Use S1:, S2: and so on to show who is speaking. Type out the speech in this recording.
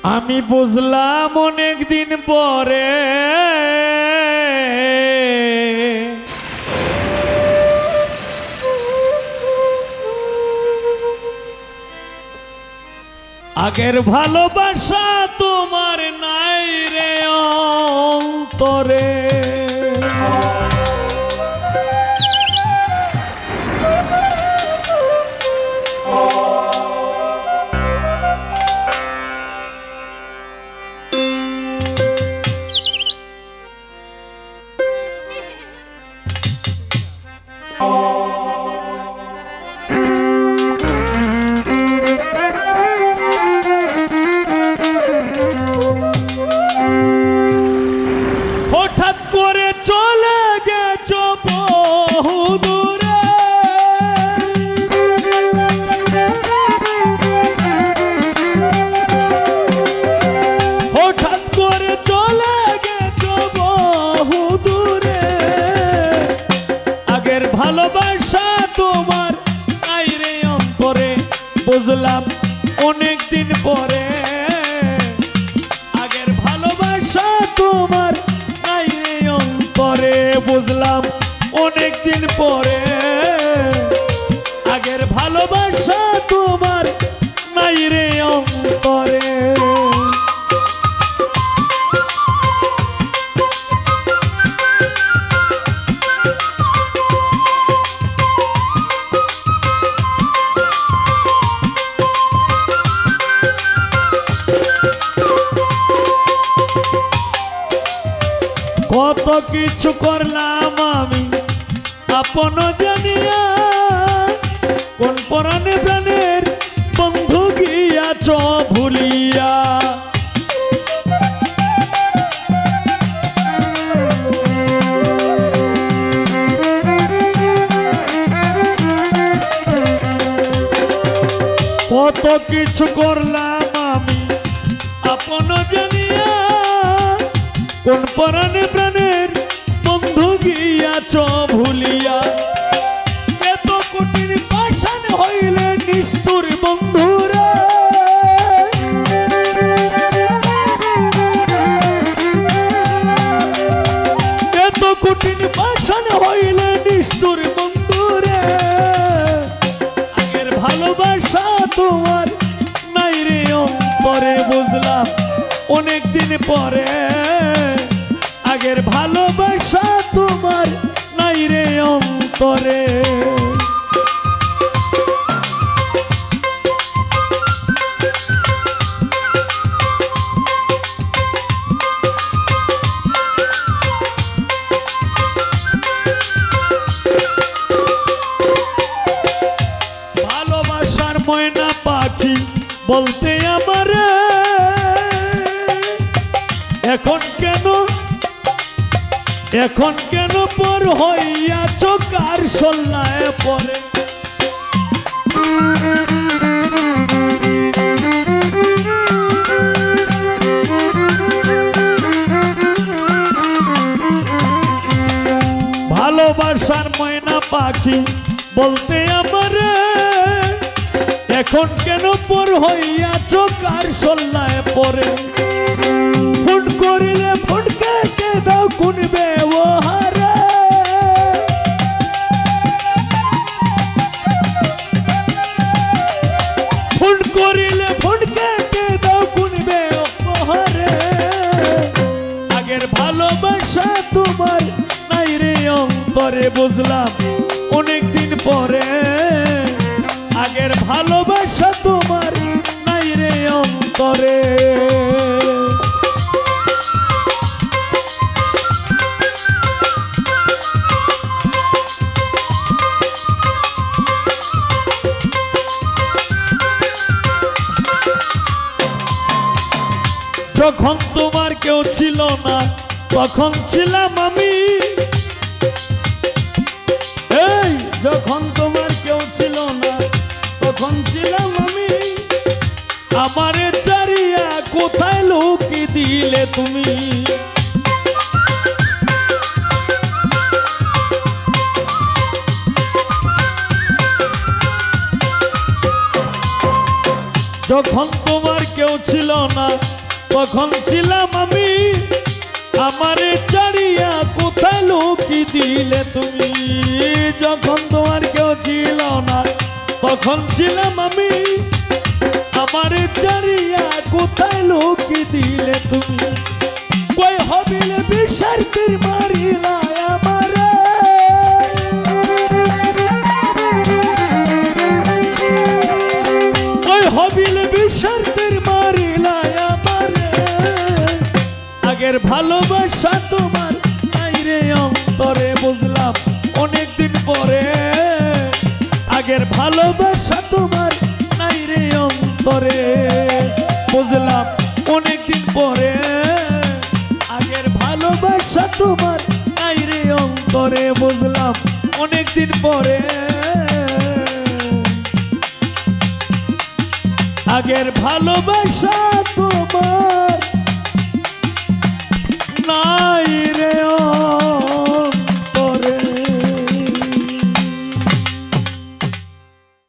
S1: আমি বুঝলাম অনেক দিন পরে আগের ভালোবাসা তোমার নাই রে অন্তরে। হঠাৎ করে চলে গেছো বহু দূরে, হঠাৎ করে চলে গেছো বহু দূরে। আগের ভালোবাসা তোমার নাই রে অন্তরে, বুঝলাম অনেক দিন পরে। আগের ভালোবাসা তোমার নাই রে অন্তরে, বুঝলাম অনেক দিন পরে। আগের ভালোবাসা তোমার নাই রে অন্তরে। কত কিছু করলাম আমি আপন জানিয়া, কোন পরাণে প্রাণের বন্ধু গিয়াছ ভুলিয়া। কত কিছু করলাম আমি আপন জানিয়া, কোন পরাণে প্রাণের বন্ধু গিয়াছ ভুলিয়া। এত কঠিন পাষাণ হইলে নিষ্ঠুর বন্ধুরা, এত কঠিন পাষাণ হইলে নিষ্ঠুর বন্ধুরে। আগের ভালোবাসা তোমার নাই রে অন্তরে, বুঝলাম অনেক দিন পরে। আগের ভালোবাসা তোমার নাই রে অন্তরে। ভালোবাসার ময়না পাখি বলতে আমার এখন কেন, এখন কেন পর হইয়াছ কার সল্লায় পরে। ভালোবাসার ময়না পাখি বলতে আমার এখন কেন পর হইয়াছ কার সল্লায় পরে। ফোন করিলে ফোন কেটে দাও কোন ব্যবহারে, ফোন করিলে ফোন কেটে দাও কোন ব্যবহারে। আগের ভালোবাসা তোমার নাই রে অন্তরে, বুঝলাম অনেক দিন পরে। আগের ভালোবাসা তোমার নাই রে অন্তরে। যখন তোমার কেউ ছিল না তখন ছিলাম আমি, এই যখন তোমার কেউ ছিল না তখন ছিলাম আমি। আমারে চারিয়া কোথায় লুকি দিলে তুমি। যখন তোমার কেউ ছিল না তখন ছিলাম আমি, আমারে চারিয়া কোথায় লুকি দিলে তুমি। যখন তোমার কেউ ছিল না তখন ছিলাম আমি, আমারে চারিয়া কোথায় লুকি দিলে তুমি। কই হবিলে বিষের তীর মারিলা আমারে, কই হবিলে বিষের তীর মারিলা আমারে। আগের ভালোবাসা তোমার নাই রে অন্তরে, বুঝলাম অনেকদিন পরে। আগের ভালোবাসা তোমার নাই রে অন্তরে, বুঝলাম অনেকদিন পরে। আগের ভালোবাসা তোমার নাই রে অন্তরে, বুঝলাম অনেকদিন পরে। আগের ভালোবাসা তোমার